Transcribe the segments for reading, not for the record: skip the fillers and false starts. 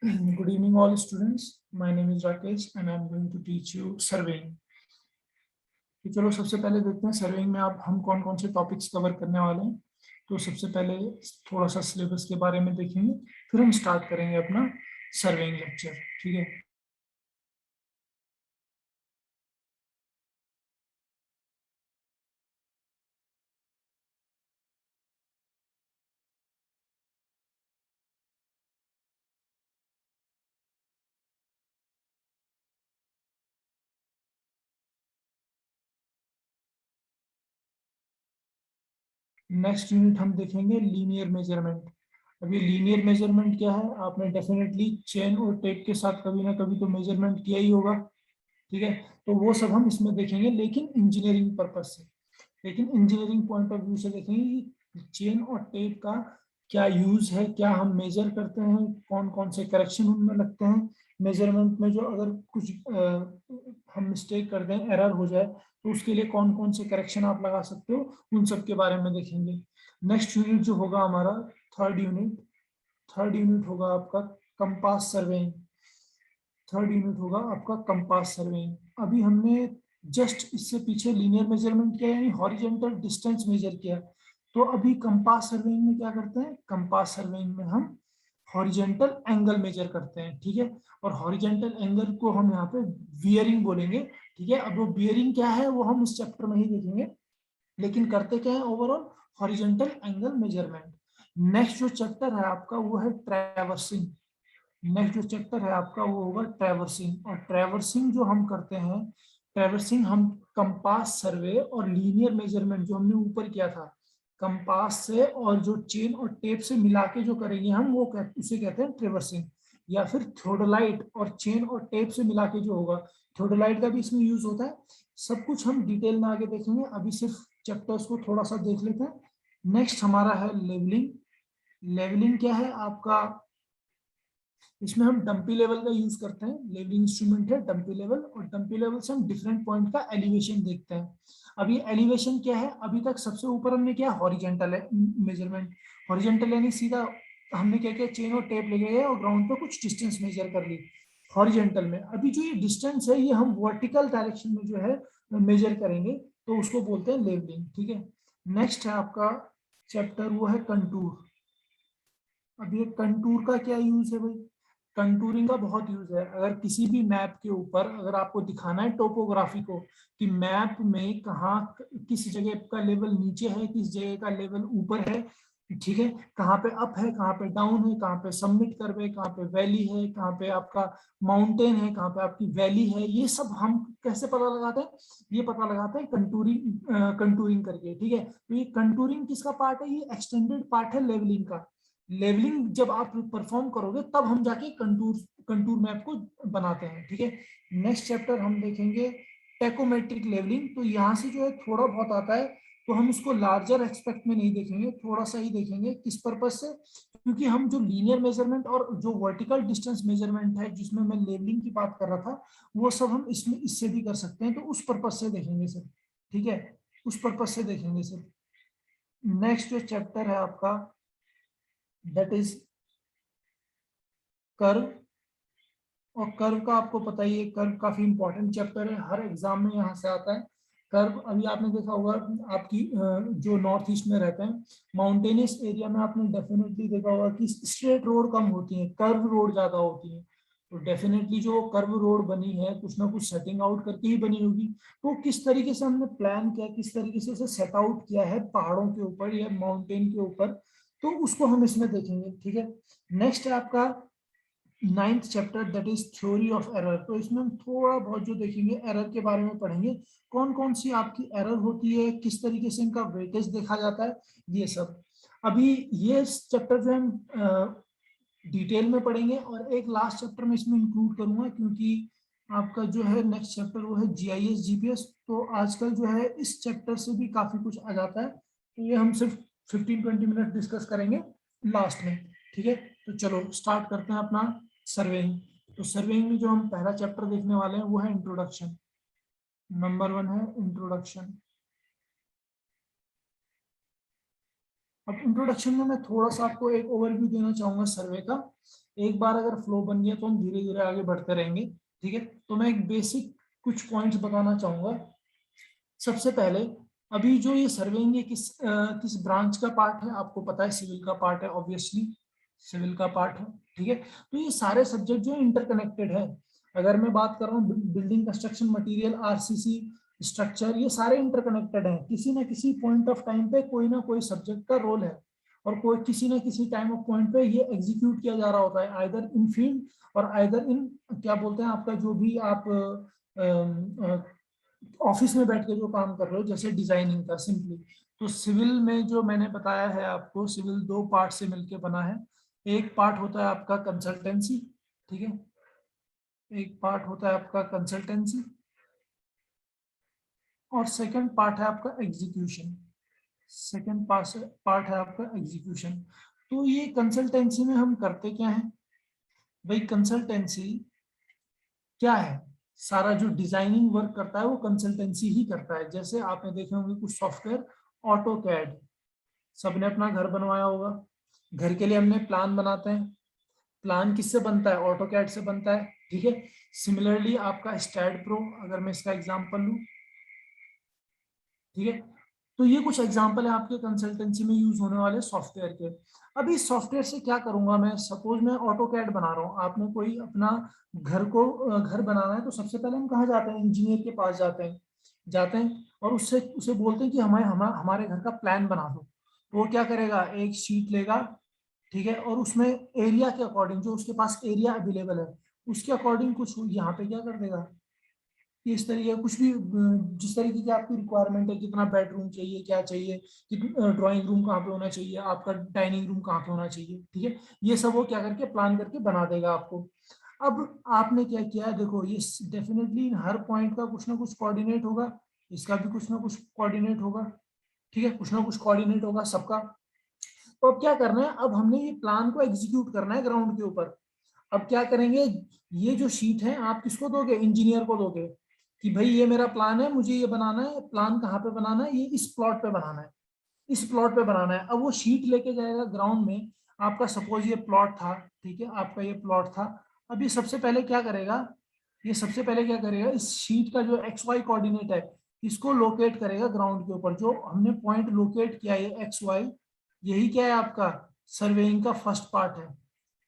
Good evening, all students. My name is Rakesh and I'm going to teach you surveying. तो चलो सबसे पहले देखते हैं सर्वेइंग में आप हम कौन कौन से टॉपिक्स कवर करने वाले हैं। तो सबसे पहले थोड़ा सा सिलेबस के बारे में देखेंगे, फिर हम स्टार्ट करेंगे अपना सर्वेइंग लेक्चर। ठीक है। नेक्स्ट यूनिट हम देखेंगे लीनियर मेजरमेंट। अब ये लीनियर मेजरमेंट क्या है, आपने डेफिनेटली चेन और टेप के साथ कभी ना कभी तो मेजरमेंट किया ही होगा। ठीक है, तो वो सब हम इसमें देखेंगे, लेकिन इंजीनियरिंग पर्पज से, लेकिन इंजीनियरिंग पॉइंट ऑफ व्यू से देखेंगे कि चेन और टेप का क्या यूज है, क्या हम मेजर करते हैं, कौन कौन से करेक्शन उनमें लगते हैं मेजरमेंट में, जो अगर कुछ हम मिस्टेक कर दें, एरर हो जाए, तो उसके लिए कौन कौन से करेक्शन आप लगा सकते हो, उन सब के बारे में देखेंगे। नेक्स्ट यूनिट जो होगा हमारा थर्ड यूनिट होगा आपका कंपास सर्वेइंग। थर्ड यूनिट होगा आपका कंपास सर्वेइंग। अभी हमने जस्ट इससे पीछे लीनियर मेजरमेंट किया, यानी हॉरिजॉन्टल डिस्टेंस मेजर किया। तो अभी कंपास सर्वेइंग में क्या करते हैं, कंपास सर्वेइंग में हम हॉरिजॉन्टल एंगल मेजर करते हैं। ठीक है, और हॉरिजॉन्टल एंगल को हम यहाँ पे बियरिंग बोलेंगे। ठीक है, अब वो बियरिंग क्या है वो हम इस चैप्टर में ही देखेंगे, लेकिन करते क्या है overall horizontal angle measurement. Next जो चैप्टर है आपका वो है ट्रैवर्सिंग। नेक्स्ट जो चैप्टर है आपका वो होगा ट्रैवर्सिंग। और ट्रैवर्सिंग जो हम करते हैं, ट्रैवर्सिंग हम कंपास सर्वे और लीनियर मेजरमेंट जो हमने ऊपर किया था, कंपास से और जो चेन और टेप से मिला के जो करेंगे हम, वो उसे कहते हैं ट्रैवर्सिंग। या फिर थियोडोलाइट और चेन और टेप से मिला के जो होगा, थियोडोलाइट का भी इसमें यूज होता है। सब कुछ हम डिटेल में आगे देखेंगे, अभी सिर्फ चैप्टर्स को थोड़ा सा देख लेते हैं। नेक्स्ट हमारा है लेवलिंग। लेवलिंग क्या है आपका, इसमें हम डंपी लेवल का यूज करते हैं। लेवलिंग इंस्ट्रूमेंट है डंपी लेवल, और डंपी लेवल से हम डिफरेंट पॉइंट का एलिवेशन देखते हैं। अब ये एलिवेशन क्या है, अभी तक सबसे ऊपर हमने क्या हॉरिजॉन्टल मेजरमेंट, हॉरिजॉन्टल यानी सीधा हमने क्या किया, चेन और टेप ले गए और ग्राउंड पे कुछ डिस्टेंस मेजर कर ली हॉरिजॉन्टल में। अभी जो ये डिस्टेंस है ये हम वर्टिकल डायरेक्शन में जो है मेजर करेंगे, तो उसको बोलते हैं लेवलिंग। ठीक है, नेक्स्ट है आपका चैप्टर वो है कंटूर। अब ये कंटूर का क्या यूज है भाई, कंटूरिंग का बहुत यूज है। अगर किसी भी मैप के ऊपर अगर आपको दिखाना है टोपोग्राफी को, कि मैप में कहाँ किस जगह का लेवल नीचे है, किस जगह का लेवल ऊपर है, ठीक है, कहाँ पे अप है, कहाँ पे डाउन है, कहाँ पे सबमिट कर्व है, कहाँ पे वैली है, कहाँ पे आपका माउंटेन है, कहाँ पे आपकी वैली है, ये सब हम कैसे पता लगाते हैं, ये पता लगाते हैं कंटूरिंग करके। ठीक है, तो ये कंटूरिंग किसका पार्ट है, ये एक्सटेंडेड पार्ट है लेवलिंग का। लेवलिंग जब आप परफॉर्म करोगे तब हम जाके कंटूर कंटूर मैप को बनाते हैं। ठीक है, नेक्स्ट चैप्टर हम देखेंगे टेकोमेट्रिक लेवलिंग। तो यहाँ से जो है थोड़ा बहुत आता है, तो हम इसको लार्जर एक्सपेक्ट में नहीं देखेंगे, थोड़ा सा ही देखेंगे। किस पर्पज से, क्योंकि हम जो लीनियर मेजरमेंट और जो वर्टिकल डिस्टेंस मेजरमेंट है जिसमें मैं लेवलिंग की बात कर रहा था, वो सब हम इसमें इससे भी कर सकते हैं, तो उस पर्पज से देखेंगे सर। ठीक है, उस पर्पज से देखेंगे सर। नेक्स्ट जो चैप्टर है आपका दैट इज कर्व। और कर्व का आपको पता ही है, कर्व काफी इंपॉर्टेंट चैप्टर है, हर एग्जाम में यहाँ से आता है कर्व। अभी आपने देखा होगा आपकी जो नॉर्थ ईस्ट में रहते हैं, माउंटेनियस एरिया में आपने डेफिनेटली देखा होगा कि स्ट्रेट रोड कम होती है, कर्व रोड ज्यादा होती है। तो डेफिनेटली जो कर्व रोड बनी है कुछ ना कुछ सेटिंग आउट करके ही बनी होगी। तो किस तरीके से हमने प्लान किया, किस तरीके से उसे सेट आउट किया है पहाड़ों के ऊपर या माउंटेन के ऊपर, तो उसको हम इसमें देखेंगे। ठीक है, नेक्स्ट है आपका ninth chapter that is theory of error. तो इसमें हम थोड़ा बहुत जो देखेंगे एरर के बारे में पढ़ेंगे, कौन कौन सी आपकी एरर होती है, किस तरीके से इनका वेटेज देखा जाता है, ये सब। अभी ये चैप्टर जो हम डिटेल में पढ़ेंगे, और एक लास्ट चैप्टर में इसमें इंक्लूड करूंगा, क्योंकि आपका जो है नेक्स्ट चैप्टर वो है जीआईएस जीपीएस। तो आजकल जो है इस चैप्टर से भी काफी कुछ आ जाता है, तो ये हम सिर्फ 15-20 मिनट डिस्कस करेंगे लास्ट में। ठीक है, तो चलो स्टार्ट करते हैं अपना सर्वेइंग। तो सर्वेइंग में जो हम पहला चैप्टर देखने वाले हैं वो है इंट्रोडक्शन। नंबर 1 है इंट्रोडक्शन। अब इंट्रोडक्शन में मैं थोड़ा सा आपको एक ओवरव्यू देना चाहूंगा सर्वे का, एक बार अगर फ्लो बन गया तो हम धीरे धीरे आगे बढ़ते रहेंगे। ठीक है, तो मैं एक बेसिक कुछ पॉइंट्स बताना चाहूंगा। सबसे पहले, अभी जो ये सर्वेइंग किस ब्रांच का पार्ट है, आपको पता है सिविल का पार्ट है, ऑब्वियसली सिविल का पार्ट है। ठीक है, तो ये सारे सब्जेक्ट जो इंटरकनेक्टेड है। अगर मैं बात कर रहा हूँ building construction material, RCC, structure, ये सारे इंटरकनेक्टेड हैं। किसी ना किसी पॉइंट ऑफ टाइम पे कोई ना कोई सब्जेक्ट का रोल है, और कोई किसी ना किसी टाइम ऑफ पॉइंट पे ये एग्जीक्यूट किया जा रहा होता है, आइदर इन फील्ड और आइदर इन, क्या बोलते हैं, आपका जो भी आप ऑफिस में बैठ के जो काम कर रहे हो, जैसे डिजाइनिंग का सिंपली। तो सिविल में जो मैंने बताया है आपको, सिविल दो पार्ट से मिलकर बना है। एक पार्ट होता है आपका कंसल्टेंसी, ठीक है, एक पार्ट होता है आपका कंसल्टेंसी, और सेकंड पार्ट है आपका एग्जीक्यूशन। सेकंड पार्ट है आपका एग्जीक्यूशन। तो ये कंसल्टेंसी में हम करते क्या है भाई? कंसल्टेंसी क्या है? सारा जो डिजाइनिंग वर्क करता है वो कंसल्टेंसी ही करता है। जैसे आपने देखे होंगे कुछ सॉफ्टवेयर, ऑटो कैड, सबने अपना घर बनवाया होगा। घर के लिए हमने प्लान बनाते हैं, प्लान किससे बनता है? ऑटो कैड से बनता है। ठीक है, सिमिलरली आपका स्टैड प्रो, अगर मैं इसका एग्जांपल लूं, ठीक है, तो ये कुछ एग्जांपल है आपके कंसल्टेंसी में यूज होने वाले सॉफ्टवेयर के। अब इस सॉफ्टवेयर से क्या करूंगा मैं? सपोज मैं ऑटो कैड बना रहा हूँ, आपने कोई अपना घर बनाना है, तो सबसे पहले हम कहाँ जाते हैं? इंजीनियर के पास जाते हैं और उससे उसे बोलते हैं कि हमारे घर का प्लान बना दो। तो वो क्या करेगा? एक शीट लेगा, ठीक है, और उसमें एरिया के अकॉर्डिंग, जो उसके पास एरिया अवेलेबल है उसके अकॉर्डिंग कुछ यहाँ पे क्या कर देगा कि इस तरीके कुछ भी, जिस तरीके की आपकी रिक्वायरमेंट है, कितना बेडरूम चाहिए, क्या चाहिए, कितना ड्राइंग रूम कहाँ पे होना चाहिए, आपका डाइनिंग रूम कहाँ पे होना चाहिए, ठीक है, ये सब वो क्या करके प्लान करके बना देगा आपको। अब आपने क्या किया है, देखो ये डेफिनेटली हर पॉइंट का कुछ ना कुछ कोऑर्डिनेट होगा, इसका भी कुछ ना कुछ कोऑर्डिनेट होगा, ठीक है, कुछ ना कुछ कोऑर्डिनेट होगा सबका। तो अब क्या करना है? अब हमने ये प्लान को एग्जीक्यूट करना है ग्राउंड के ऊपर। अब क्या करेंगे? ये जो शीट है आप किसको दोगे? इंजीनियर को दोगे कि भाई ये मेरा प्लान है, मुझे ये बनाना है। प्लान कहाँ पे बनाना है? ये इस प्लॉट पे बनाना है, इस प्लॉट पे बनाना है। अब वो शीट लेके जाएगा ग्राउंड में। आपका सपोज ये प्लॉट था, ठीक है, आपका ये प्लॉट था। अब ये सबसे पहले क्या करेगा? ये सबसे पहले क्या करेगा? इस शीट का जो एक्स वाई कोऑर्डिनेट है, इसको लोकेट करेगा ग्राउंड के ऊपर। जो हमने पॉइंट लोकेट किया है एक्स वाई, यही क्या है आपका सर्वेइंग का फर्स्ट पार्ट है।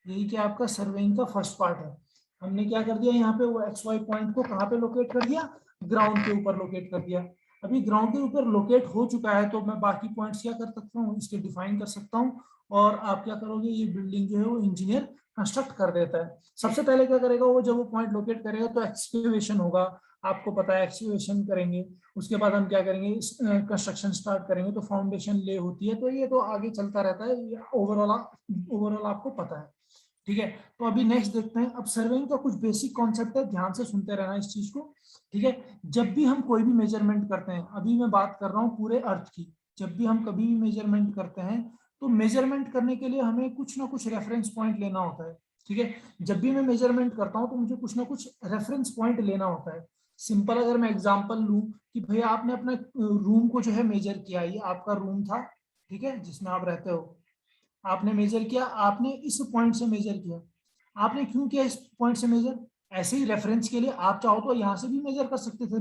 यही क्या आपका सर्वेइंग का फर्स्ट पार्ट है। हमने क्या कर दिया यहाँ पे? वो एक्स वाई पॉइंट को कहाँ पे लोकेट कर दिया? ग्राउंड के ऊपर लोकेट कर दिया। अभी ग्राउंड के ऊपर लोकेट हो चुका है, तो मैं बाकी पॉइंट्स क्या कर सकता हूँ? इसके डिफाइन कर सकता हूँ। और आप क्या करोगे? ये बिल्डिंग जो है वो इंजीनियर कंस्ट्रक्ट कर देता है। सबसे पहले क्या करेगा वो? जब वो पॉइंट लोकेट करेगा तो एक्सकेवेशन होगा, आपको पता है एक्सकेवेशन करेंगे। उसके बाद हम क्या करेंगे? कंस्ट्रक्शन स्टार्ट करेंगे, तो फाउंडेशन ले होती है, तो ये तो आगे चलता रहता है, ओवरऑल आपको पता है। ठीक है, तो अभी नेक्स्ट देखते हैं। अब सर्वेइंग का कुछ बेसिक कॉन्सेप्ट है, ध्यान से सुनते रहना इस चीज को। ठीक है, जब भी हम कोई भी मेजरमेंट करते हैं, अभी मैं बात कर रहा हूँ पूरे अर्थ की, जब भी हम कभी भी मेजरमेंट करते हैं, तो मेजरमेंट करने के लिए हमें कुछ ना कुछ रेफरेंस पॉइंट लेना होता है। ठीक है, जब भी मैं मेजरमेंट करता हूँ तो मुझे कुछ ना कुछ रेफरेंस पॉइंट लेना होता है। सिंपल अगर मैं एग्जांपल लूं कि भैया आपने अपना रूम को जो है मेजर किया, ये आपका रूम था, ठीक है, जिसमें आप रहते हो, आपने मेजर किया, आपने इस पॉइंट से मेजर किया। आपने क्यों किया इस पॉइंट से मेजर? ऐसे ही रेफरेंस के लिए, आप चाहो तो यहाँ से भी मेजर कर सकते थे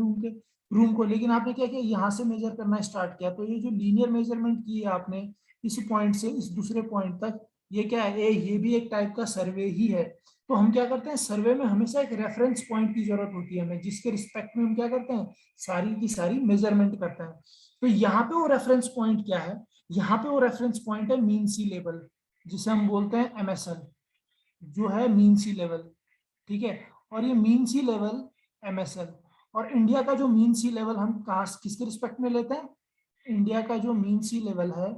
रूम को, लेकिन आपने क्या किया? यहाँ से मेजर करना स्टार्ट किया। तो ये जो लीनियर मेजरमेंट की है आपने इस पॉइंट से इस दूसरे पॉइंट तक, ये क्या है? ये भी एक टाइप का सर्वे ही है। तो हम क्या करते हैं? सर्वे में हमेशा एक रेफरेंस पॉइंट की जरूरत होती है हमें, जिसके रिस्पेक्ट में हम क्या करते हैं? सारी की सारी मेजरमेंट करते हैं। तो यहाँ पे वो रेफरेंस पॉइंट क्या है? यहाँ पे वो रेफरेंस पॉइंट है मीन सी लेवल, जिसे हम बोलते हैं एमएसएल, जो है मीन सी लेवल। ठीक है, और ये मीन सी लेवल एमएसएल, और इंडिया का जो मीन सी लेवल हम कहा किसके रिस्पेक्ट में लेते हैं? इंडिया का जो मीन सी लेवल है,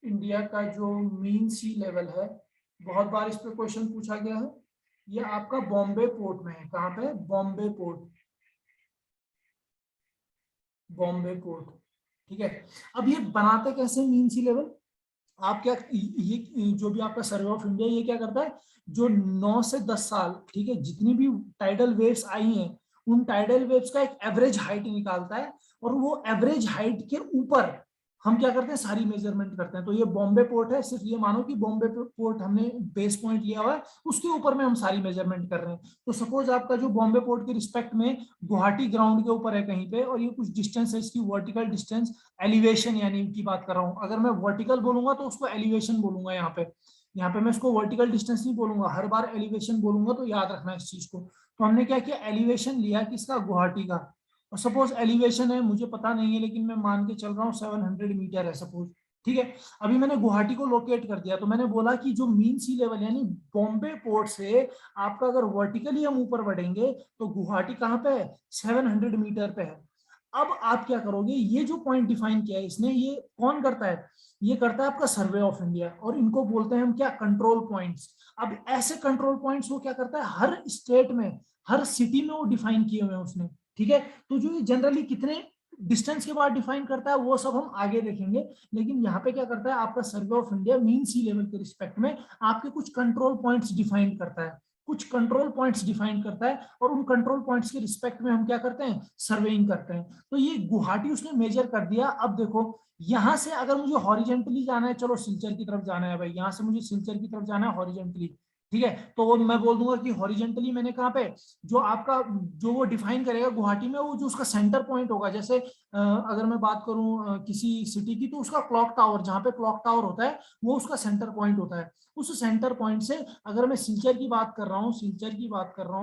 इंडिया का जो मीन सी लेवल है, बहुत बार इस पे क्वेश्चन पूछा गया है, ये आपका बॉम्बे पोर्ट में है। कहाँ पे? Bombay port, Bombay port. ठीक है, अब ये बनाते कैसे मीन सी लेवल? आप क्या, ये जो भी आपका सर्वे ऑफ इंडिया, ये क्या करता है? जो 9 से 10 साल, ठीक है, जितनी भी टाइडल वेव्स आई हैं, उन टाइडल वेव्स का एक एवरेज हाइट निकालता है, और वो एवरेज हाइट के ऊपर हम क्या करते हैं, सारी मेजरमेंट करते हैं। तो ये बॉम्बे पोर्ट है, सिर्फ ये मानो कि बॉम्बे पोर्ट हमने बेस पॉइंट लिया हुआ है, उसके ऊपर में हम सारी मेजरमेंट कर रहे हैं। तो सपोज आपका जो बॉम्बे पोर्ट के रिस्पेक्ट में गुवाहाटी ग्राउंड के ऊपर है कहीं पे, और ये कुछ डिस्टेंस है, इसकी वर्टिकल डिस्टेंस, एलिवेशन यानी की बात कर रहा हूँ। अगर मैं वर्टिकल बोलूंगा तो उसको एलिवेशन बोलूंगा। यहाँ पे मैं इसको वर्टिकल डिस्टेंस नहीं बोलूंगा, हर बार एलिवेशन बोलूंगा, तो याद रखना इस चीज को। तो हमने क्या किया, एलिवेशन लिया किसका, गुवाहाटी का। और सपोज एलिवेशन है, मुझे पता नहीं है लेकिन मैं मान के चल रहा हूँ 700 मीटर है सपोज, ठीक है। अभी मैंने गुवाहाटी को लोकेट कर दिया, तो मैंने बोला कि जो मीन सी लेवल यानी बॉम्बे पोर्ट से आपका अगर वर्टिकली हम ऊपर बढ़ेंगे तो गुवाहाटी कहाँ पे है, 700 मीटर पे है। अब आप क्या करोगे, ये जो पॉइंट डिफाइन किया है इसने, ये कौन करता है, ये करता है आपका सर्वे ऑफ इंडिया, और इनको बोलते हैं हम क्या, कंट्रोल पॉइंट्स। अब ऐसे कंट्रोल पॉइंट्स वो क्या करता है, हर स्टेट में, हर सिटी में वो डिफाइन किए हुए हैं उसने, ठीक है। तो जो ये जनरली कितने डिस्टेंस के बाद डिफाइन करता है वो सब हम आगे देखेंगे, लेकिन यहाँ पे क्या करता है, आपका survey of India mean sea level के रिस्पेक्ट में आपके कुछ कंट्रोल पॉइंट्स डिफाइन करता है, कुछ कंट्रोल पॉइंट्स डिफाइन करता है, और उन कंट्रोल पॉइंट्स के रिस्पेक्ट में हम क्या करते हैं, सर्वेइंग करते हैं। तो ये गुवाहाटी उसने मेजर कर दिया। अब देखो, यहां से अगर मुझे हॉरिजेंटली जाना है, चलो सिलचर की तरफ जाना है भाई, यहां से मुझे सिलचर की तरफ जाना है हॉरिजेंटली, ठीक है। तो मैं बोल दूंगा कि हॉरिजेंटली मैंने कहाँ पे, जो आपका, जो वो डिफाइन करेगा गुवाहाटी में, वो जो उसका सेंटर पॉइंट होगा, जैसे अगर मैं बात करूं किसी सिटी की, तो उसका क्लॉक टावर, जहां पे क्लॉक टावर होता है वो उसका सेंटर पॉइंट होता है। उस सेंटर पॉइंट से अगर मैं सिलचर की बात कर रहा हूँ,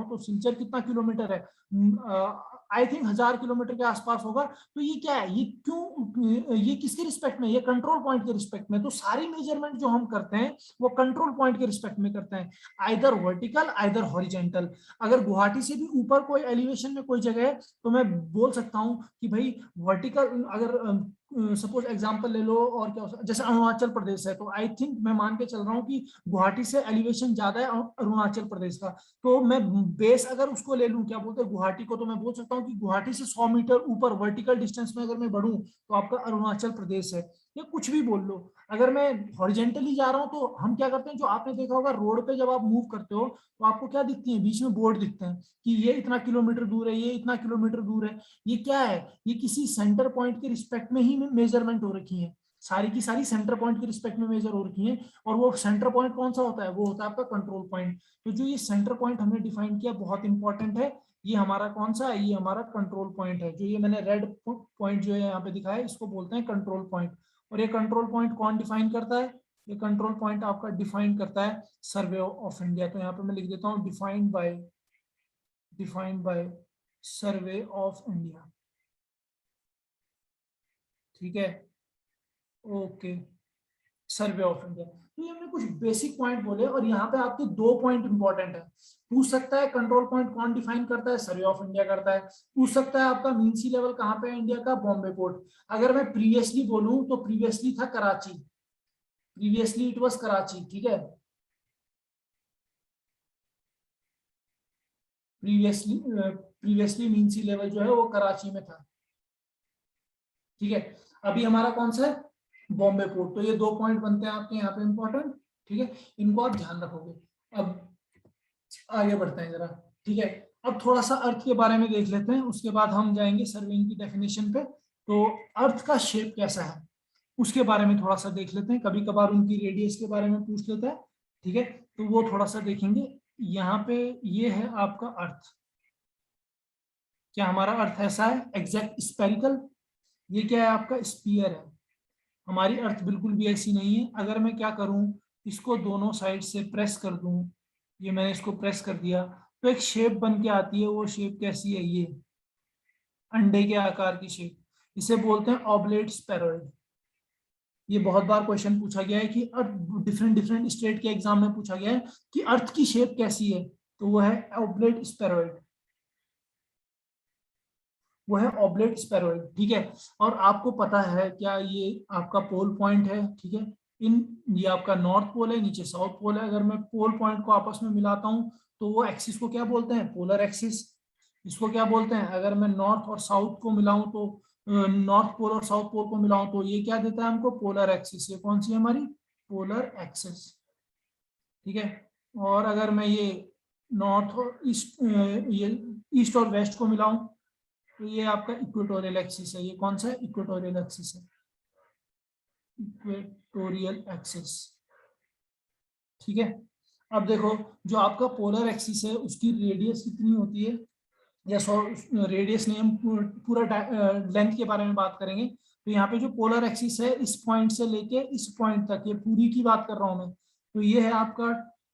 तो सिलचर कितना किलोमीटर है, आई थिंक 1000 किलोमीटर के आसपास होगा। तो ये क्या है, ये क्यों, ये किसके रिस्पेक्ट में, ये कंट्रोल पॉइंट के रिस्पेक्ट में। तो सारी मेजरमेंट जो हम करते हैं वो कंट्रोल पॉइंट के रिस्पेक्ट में करते हैं, आइदर वर्टिकल आइदर हॉरिजेंटल। अगर गुवाहाटी से भी ऊपर कोई एलिवेशन में कोई जगह है, तो मैं बोल सकता हूं कि भाई वर्टिकल, अगर सपोज एग्जांपल ले लो, और क्या हो, जैसे अरुणाचल प्रदेश है, तो आई थिंक मैं मान के चल रहा हूँ कि गुवाहाटी से एलिवेशन ज्यादा है अरुणाचल प्रदेश का। तो मैं बेस अगर उसको ले लूं, क्या बोलते हैं, गुवाहाटी को, तो मैं बोल सकता हूँ कि गुवाहाटी से 100 मीटर ऊपर वर्टिकल डिस्टेंस में अगर मैं बढ़ूं तो आपका अरुणाचल प्रदेश है, या कुछ भी बोल लो। अगर मैं हॉरिजेंटली जा रहा हूं, तो हम क्या करते हैं, जो आपने देखा होगा रोड पे जब आप मूव करते हो तो आपको क्या दिखती है, बीच में बोर्ड दिखते हैं कि ये इतना किलोमीटर दूर है, ये इतना किलोमीटर दूर है। ये क्या है, ये किसी सेंटर पॉइंट के रिस्पेक्ट में ही मेजरमेंट हो रखी है, सारी की सारी सेंटर पॉइंट के रिस्पेक्ट में मेजर हो रखी है। और वो सेंटर पॉइंट कौन सा होता है, वो होता है आपका कंट्रोल पॉइंट। तो जो ये सेंटर पॉइंट हमने डिफाइन किया बहुत इंपॉर्टेंट है, ये हमारा कौन सा है, ये हमारा कंट्रोल पॉइंट है। जो ये मैंने रेड पॉइंट जो है यहाँ पे दिखाया है, इसको बोलते हैं कंट्रोल पॉइंट। और ये कंट्रोल पॉइंट कौन डिफाइन करता है, ये कंट्रोल पॉइंट आपका डिफाइन करता है सर्वे ऑफ इंडिया। तो यहाँ पे मैं लिख देता हूँ defined by survey of India, ठीक है, ओके। सर्वे ऑफ इंडिया, तो ये हमने कुछ बेसिक पॉइंट बोले, और यहाँ पे आपके दो पॉइंट इंपॉर्टेंट है। पूछ सकता है कंट्रोल पॉइंट कौन डिफाइन करता है, सर्वे ऑफ इंडिया करता है। पूछ सकता है आपका मीन सी लेवल कहाँ पे है इंडिया का, बॉम्बे पोर्ट। अगर मैं प्रीवियसली बोलूं तो प्रीवियसली था Karachi, previously it was Karachi, ठीक है। प्रीवियसली मीन सी लेवल जो है वो कराची में था, ठीक है। अभी हमारा कौन सा है, बॉम्बे पोर्ट। तो ये दो पॉइंट बनते हैं आपके यहाँ पे इंपॉर्टेंट, ठीक है, इनको आप ध्यान रखोगे। अब आगे बढ़ते हैं जरा, ठीक है। अब थोड़ा सा अर्थ के बारे में देख लेते हैं, उसके बाद हम जाएंगे सर्वेइंग की डेफिनेशन पे। तो अर्थ का शेप कैसा है उसके बारे में थोड़ा सा देख लेते हैं, कभी कभार उनकी रेडियस के बारे में पूछ लेता है, ठीक है। तो वो थोड़ा सा देखेंगे। यहाँ पे ये है आपका अर्थ, क्या हमारा अर्थ ऐसा है एग्जैक्ट स्पेरिकल, ये क्या है आपका स्पीयर है। हमारी अर्थ बिल्कुल भी ऐसी नहीं है। अगर मैं क्या करूं, इसको दोनों साइड से प्रेस कर दूं, ये मैंने इसको प्रेस कर दिया, तो एक शेप बन के आती है। वो शेप कैसी है, ये अंडे के आकार की शेप, इसे बोलते हैं ऑब्लेट स्पेरॉइड। ये बहुत बार क्वेश्चन पूछा गया है कि अर्थ, डिफरेंट डिफरेंट स्टेट के एग्जाम में पूछा गया है कि अर्थ की शेप कैसी है, तो वो है ऑब्लेट स्पेरॉइड, वो है ऑब्लेट स्पेरॉइड, ठीक है। और आपको पता है क्या, ये आपका पोल पॉइंट है, ठीक है। इन, ये आपका नॉर्थ पोल है, नीचे साउथ पोल है। अगर मैं पोल पॉइंट को आपस में मिलाता हूं तो वो एक्सिस को क्या बोलते हैं, पोलर एक्सिस। इसको क्या बोलते हैं, अगर मैं नॉर्थ और साउथ को मिलाऊं तो, नॉर्थ पोल और साउथ पोल को मिलाऊं तो ये क्या देता है हमको, पोलर एक्सिस। ये कौन सी है हमारी, पोलर एक्सिस, ठीक है। और अगर मैं ये नॉर्थ और ईस्ट, ये ईस्ट और वेस्ट को मिलाऊं तो ये आपका इक्वेटोरियल एक्सिस है। ये कौन सा है, इक्वेटोरियल एक्सिस है। Equatorial axis. ठीक है, अब देखो जो आपका पोलर एक्सिस है उसकी रेडियस कितनी होती है, या रेडियस नहीं, हम पूरा लेंथ के बारे में बात करेंगे। तो यहाँ पे जो पोलर एक्सिस है इस पॉइंट से लेके इस पॉइंट तक, ये पूरी की बात कर रहा हूं मैं, तो ये है आपका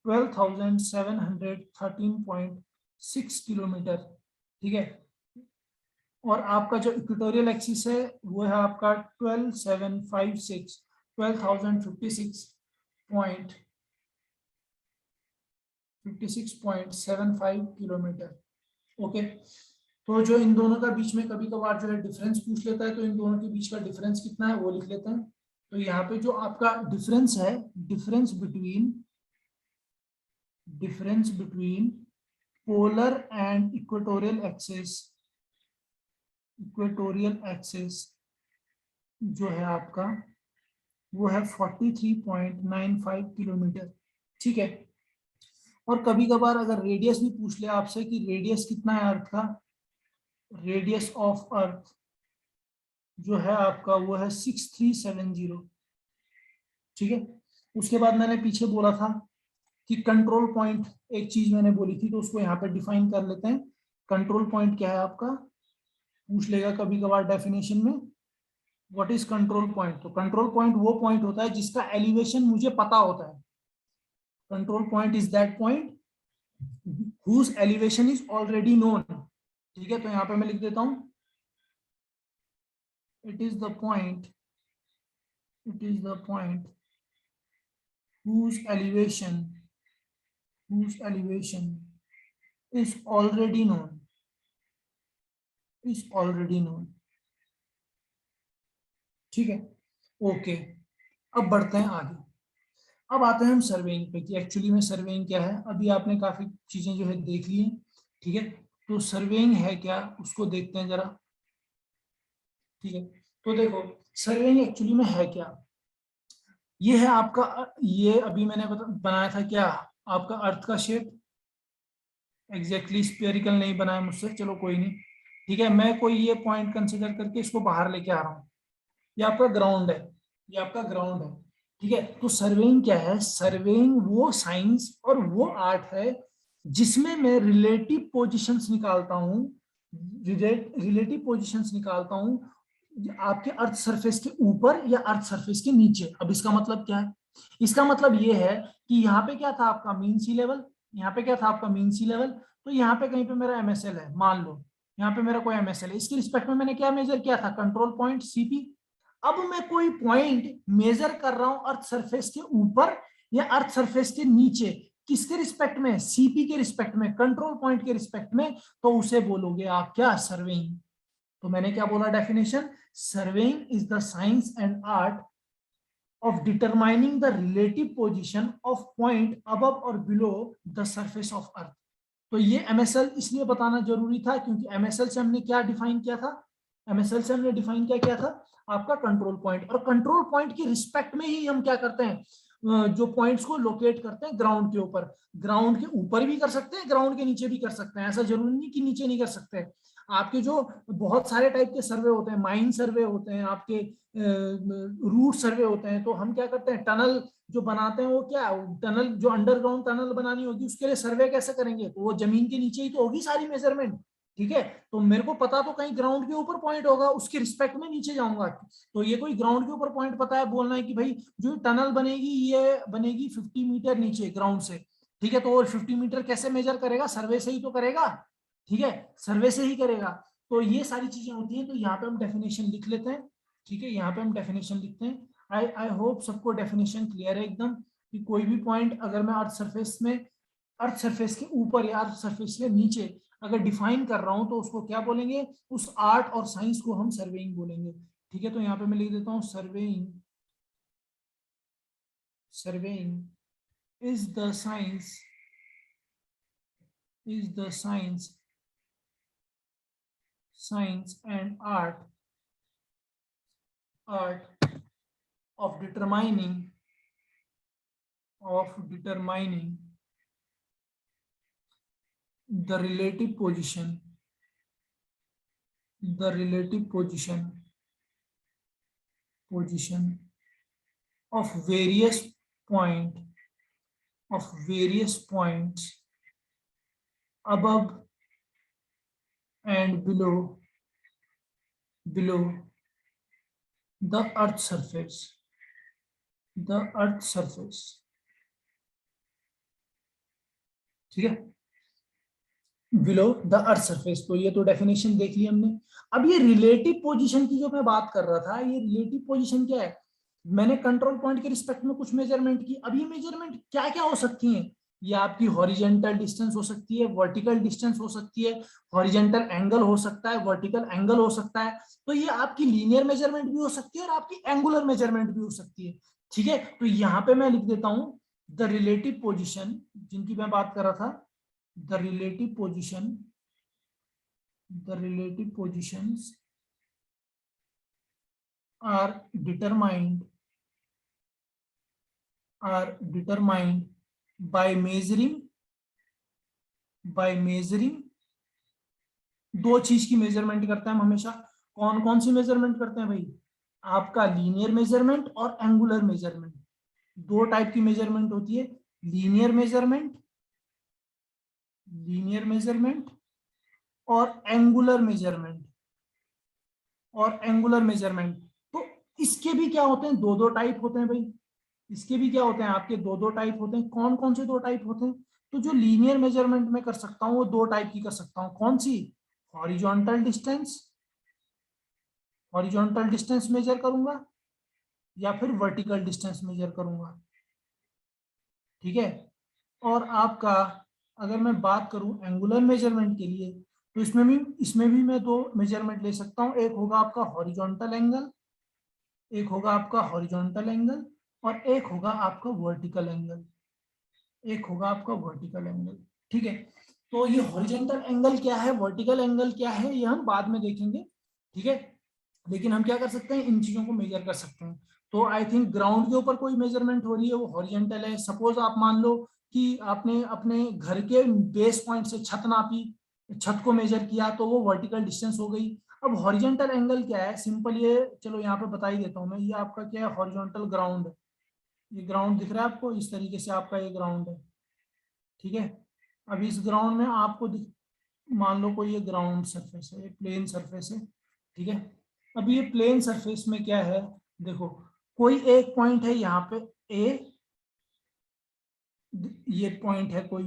12,713.6 किलोमीटर। ठीक है, और आपका जो इक्वेटोरियल एक्सिस है वो है आपका 12,756.56.75 किलोमीटर। ओके, तो जो इन दोनों का बीच में कभी कभार जो है डिफरेंस पूछ लेता है, तो इन दोनों के बीच का डिफरेंस कितना है वो लिख लेते हैं। तो यहाँ पे जो आपका डिफरेंस है, difference between polar and equatorial axis जो है आपका वो है 43.95 किलोमीटर। ठीक है, और कभी कभार अगर रेडियस भी पूछ ले आपसे कि रेडियस कितना है अर्थ का, रेडियस ऑफ अर्थ जो है आपका वो है 6370। ठीक है, उसके बाद मैंने पीछे बोला था कि कंट्रोल पॉइंट, एक चीज मैंने बोली थी तो उसको यहाँ पे डिफाइन कर लेते हैं। कंट्रोल पॉइंट क्या है आपका, पूछ लेगा कभी कभार डेफिनेशन में, व्हाट इज कंट्रोल पॉइंट। तो कंट्रोल पॉइंट वो पॉइंट होता है जिसका एलिवेशन मुझे पता होता है। Control point is that point whose elevation is already known। ठीक है, तो यहाँ पे मैं लिख देता हूं, it is the point whose elevation is already known, ठीक है। ओके, अब बढ़ते हैं आगे। अब आते हैं हम सर्वेइंग पे कि एक्चुअली में सर्वेइंग क्या है। अभी आपने काफी चीजें जो है देख ली हैं, ठीक है, तो सर्वेइंग है क्या उसको देखते हैं जरा। ठीक है, तो देखो सर्वेइंग एक्चुअली में है क्या। ये है आपका, ये अभी मैंने बनाया था क्या, आपका अर्थ का शेप। एग्जैक्टली स्फेरिकल नहीं बनाया मुझसे, चलो कोई नहीं। ठीक है, मैं कोई ये पॉइंट कंसिडर करके इसको बाहर लेके आ रहा हूँ। ये आपका ग्राउंड है, ये आपका ग्राउंड है। ठीक है, तो सर्वेइंग क्या है, सर्वेइंग वो साइंस और वो आर्ट है जिसमें मैं रिलेटिव पोजीशंस निकालता हूँ, रिलेटिव पोजीशंस निकालता हूँ आपके अर्थ सरफेस के ऊपर या अर्थ सरफेस के नीचे। अब इसका मतलब क्या है, इसका मतलब ये है कि यहाँ पे क्या था आपका मीन सी लेवल, यहाँ पे क्या था आपका मीन सी लेवल, तो यहाँ पे कहीं पे मेरा एमएसएल है, मान लो यहाँ पे मेरा कोई एमएसएल है, इसके रिस्पेक्ट में मैंने क्या मेजर किया था, कंट्रोल पॉइंट सीपी। अब मैं कोई पॉइंट मेजर कर रहा हूं अर्थ सरफेस के ऊपर या अर्थ सरफेस के नीचे, किसके रिस्पेक्ट में, सीपी के रिस्पेक्ट में, कंट्रोल पॉइंट के रिस्पेक्ट में, तो उसे बोलोगे आप क्या, सर्वेइंग। तो मैंने क्या बोला definition, surveying is the science and art of determining the relative position of point above or below the surface of earth। तो ये MSL इसलिए बताना जरूरी था क्योंकि MSL से हमने क्या डिफाइन किया था, MSL से हमने डिफाइन क्या किया था, आपका कंट्रोल पॉइंट। और कंट्रोल पॉइंट की रिस्पेक्ट में ही हम क्या करते हैं, जो पॉइंट्स को लोकेट करते हैं ग्राउंड के ऊपर, ग्राउंड के ऊपर भी कर सकते हैं, ग्राउंड के नीचे भी कर सकते हैं, ऐसा जरूरी नहीं कि नीचे नहीं कर सकते। आपके जो बहुत सारे टाइप के सर्वे होते हैं, माइन सर्वे होते हैं, आपके रूट सर्वे होते हैं, तो हम क्या करते हैं, टनल जो बनाते हैं वो क्या, टनल जो अंडरग्राउंड टनल बनानी होगी उसके लिए सर्वे कैसे करेंगे, तो वो जमीन के नीचे ही तो होगी सारी मेजरमेंट। ठीक है, तो मेरे को पता तो कहीं ग्राउंड के ऊपर पॉइंट होगा, उसके रिस्पेक्ट में नीचे जाऊंगा। तो ये कोई ग्राउंड के ऊपर पॉइंट पता है, बोलना है कि भाई जो टनल बनेगी ये बनेगी 50 मीटर नीचे ग्राउंड से। ठीक है, तो 50 मीटर कैसे मेजर करेगा, सर्वे से ही तो करेगा। ठीक है, सर्वे से ही करेगा। तो ये सारी चीजें होती हैं, तो यहाँ पे हम डेफिनेशन लिख लेते हैं। ठीक है, यहाँ पे हम डेफिनेशन लिखते हैं। आई होप सबको डेफिनेशन क्लियर है एकदम, कि कोई भी पॉइंट अगर मैं अर्थ सरफेस में, अर्थ सरफेस के ऊपर या अर्थ सरफेस के नीचे अगर डिफाइन कर रहा हूं तो उसको क्या बोलेंगे, उस आर्ट और साइंस को हम सर्वेइंग बोलेंगे। ठीक है, तो यहाँ पे मैं लिख देता हूँ surveying, surveying is the science, science and art of determining the relative position of various point of various points above and below the earth surface, ठीक है, बिलो द अर्थ सरफेस। तो ये तो डेफिनेशन देख ली हमने। अब ये रिलेटिव पोजीशन की जो मैं बात कर रहा था, ये रिलेटिव पोजीशन क्या है, मैंने कंट्रोल पॉइंट के रिस्पेक्ट में कुछ मेजरमेंट की। अब ये मेजरमेंट क्या क्या हो सकती है, ये आपकी हॉरिजेंटल डिस्टेंस हो सकती है, वर्टिकल डिस्टेंस हो सकती है, हॉरिजेंटल एंगल हो सकता है, वर्टिकल एंगल हो सकता है। तो ये आपकी लीनियर मेजरमेंट भी हो सकती है और आपकी एंगुलर मेजरमेंट भी हो सकती है, ठीक है। तो यहाँ पे मैं लिख देता हूं द रिलेटिव पोजिशन, जिनकी मैं बात कर रहा था, the relative positions are determined by measuring दो चीज की मेजरमेंट करते हैं हम हमेशा। कौन कौन सी मेजरमेंट करते हैं भाई, आपका लीनियर मेजरमेंट और एंगुलर मेजरमेंट। दो टाइप की मेजरमेंट होती है, लीनियर मेजरमेंट और एंगुलर मेजरमेंट। तो इसके भी क्या होते हैं, दो दो टाइप होते हैं भाई। इसके भी क्या होते हैं, आपके दो दो टाइप होते हैं। कौन कौन से दो टाइप होते हैं, तो जो लीनियर मेजरमेंट में कर सकता हूं वो दो टाइप की कर सकता हूं। कौन सी, हॉरिजॉन्टल डिस्टेंस मेजर करूंगा या फिर वर्टिकल डिस्टेंस मेजर करूंगा, ठीक है। और आपका अगर मैं बात करूं एंगुलर मेजरमेंट के लिए, तो इसमें भी मैं दो मेजरमेंट ले सकता हूं। एक होगा आपका हॉरिजॉन्टल एंगल, और एक होगा आपका वर्टिकल एंगल, ठीक है। तो ये हॉरिजॉन्टल एंगल क्या है, वर्टिकल एंगल क्या है, ये हम बाद में देखेंगे, ठीक है। लेकिन हम क्या कर सकते हैं, इन चीजों को मेजर कर सकते हैं। तो आई थिंक ग्राउंड के ऊपर कोई मेजरमेंट हो रही है वो हॉरिजॉन्टल है। सपोज आप मान लो कि आपने अपने घर के बेस पॉइंट से छत नापी, छत को मेजर किया, तो वो वर्टिकल डिस्टेंस हो गई। अब हॉरिजॉन्टल एंगल क्या है, सिंपल ये चलो यहाँ पे बता ही देता हूँ मैं। ये आपका क्या है, हॉरिजॉन्टल ग्राउंड है। ये ग्राउंड दिख रहा है आपको, इस तरीके से आपका ये ग्राउंड है, ठीक है। अब इस ग्राउंड में आपको मान लो कोई ये ग्राउंड सरफेस है, ये प्लेन सरफेस है, ठीक है। अब ये प्लेन सरफेस में क्या है, देखो कोई एक पॉइंट है यहाँ पे ए, ये पॉइंट है कोई,